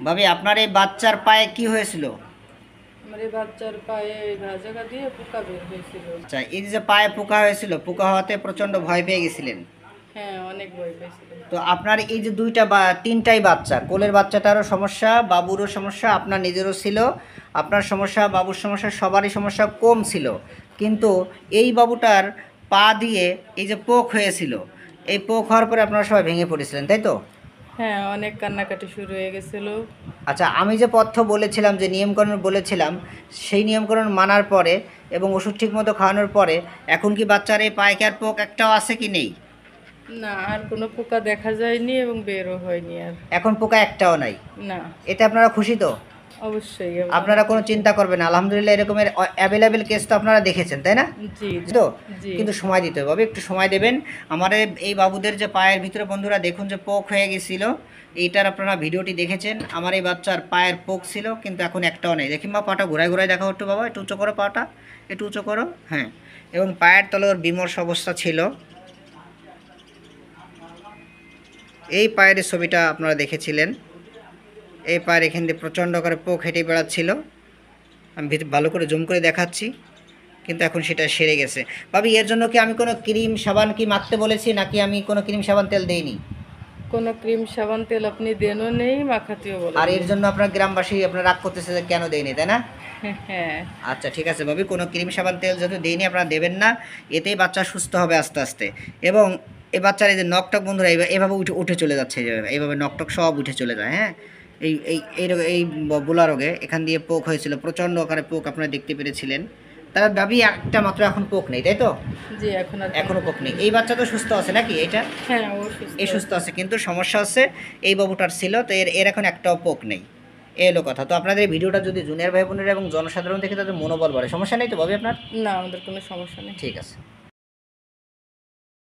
ভাবি আপনার এই বাচ্চার পায়ে কি হয়েছিল? আমার এই বাচ্চার পায়ে ঘা জায়গা দিয়ে পোকা বের হয়েছিল। আচ্ছা, এই যে পায়ে পোকা হয়েছিল, পোকা হওয়াতে প্রচন্ড ভয় পেয়ে গেছিলেন। হ্যাঁ, অনেক ভয় পেয়েছিল। তো আপনার এই যে দুইটা বা তিনটাই বাচ্চা, কোলের বাচ্চাটারও সমস্যা, বাবুরও সমস্যা, আপনার নিজেরও ছিল, আপনার সমস্যা, বাবুর সমস্যা, সবারই সমস্যা কম ছিল। কিন্তু এই বাবুটার পা দিয়ে এই যে পোক হয়েছিল, এই পোক হওয়ার পরে আপনারা সবাই ভেঙে পড়েছিলেন, তাই তো? হ্যাঁ, অনেক কান্নাকাটি শুরু হয়ে গেছিল। আচ্ছা, আমি যে পথ্য বলেছিলাম, যে নিয়মকানুন বলেছিলাম, সেই নিয়মকানুন মানার পরে এবং ওষুধ ঠিকমতো খাওয়ানোর পরে এখন কি বাচ্চার এই পায়ে কি আর পোক একটাও আছে কি নেই? না, আর কোনো পোকা দেখা যায়নি এবং বেরও হয়নি আর। এখন পোকা একটাও নাই। না। এতে আপনারা খুশি তো? অবশ্যই আপনারা কোনো চিন্তা করবেন না, আলহামদুলিল্লাহ। এরকমের অ্যাভেলেবেল কেস তো আপনারা দেখেছেন, তাই না? জি, জি। তো জি। কিন্তু সময় দিতে হবে, একটু সময় দেবেন। আমার এই বাবুদের যে পায়ের ভিতরে বন্ধুরা দেখুন যে পোক হয়ে গেছিল, এইটার আপনারা ভিডিওটি দেখেছেন। আমার এই বাচ্চার পায়ের পোক ছিল, কিন্তু এখন একটাও নেই। দেখি মা, পাটা ঘোরায় ঘোরায় দেখাও একটু বাবা, একটু উঁচু করো পাটা, একটু উঁচু করো। হ্যাঁ, এবং পায়ের তলে ওর বিমর্ষ অবস্থা ছিল। এই পায়ের ছবিটা আপনারা দেখেছিলেন। এই পায়ের এখান দিয়ে প্রচণ্ড করে পোক হেঁটে বেড়াচ্ছিল। আমি ভালো করে জুম করে দেখাচ্ছি, কিন্তু এখন সেটা সেরে গেছে। ভাবি, এর জন্য কি আমি কোনো ক্রিম সাবান কি মাখতে বলেছি, নাকি আমি কোনো ক্রিম সাবান তেল দেইনি? কোনো ক্রিম সাবান তেল আপনি দেনও নেই, মাখাতেও আর এর বলেননি। জন্য আপনার গ্রামবাসী আপনার রাগ করতেছে যে কেন দেয়নি, তাই না? হ্যাঁ। আচ্ছা, ঠিক আছে ভাবি, কোনো ক্রিম সাবান তেল যেহেতু দেয়নি, আপনারা দেবেন না। এতেই বাচ্চা সুস্থ হবে আস্তে আস্তে। এবং এই বাচ্চার এই যে নকটক বন্ধুরা এভাবে উঠে উঠে চলে যাচ্ছে, যেভাবে এইভাবে নকটক সব উঠে চলে যায়। হ্যাঁ, এই এই এই এই বোলা রোগে এখান দিয়ে পোক হয়েছিল, প্রচণ্ড আকারে পোক আপনারা দেখতে পেরেছিলেন। তারা ভাবি একটা মাত্র এখন পোক নেই, তাই তো? জি, এখন আর কোনো এখনো পোক পোকা নেই। নেই। এই বাচ্চা তো সুস্থ আছে নাকি এটা? হ্যাঁ, ও সুস্থ এই সুস্থ আছে। আছে, কিন্তু সমস্যা হচ্ছে এই বাবুটার ছিল, তো এর এর এখন একটাও পোক নেই। এ হলো কথা। তো আপনাদের এই ভিডিওটা যদি জুনিয়র ভাই বোনেরা এবং জনসাধারণ থেকে তাদের মনোবল বাড়ে, সমস্যা নেই তো ভাবি আপনার? না, আমাদের কোনো সমস্যা নেই। ঠিক আছে।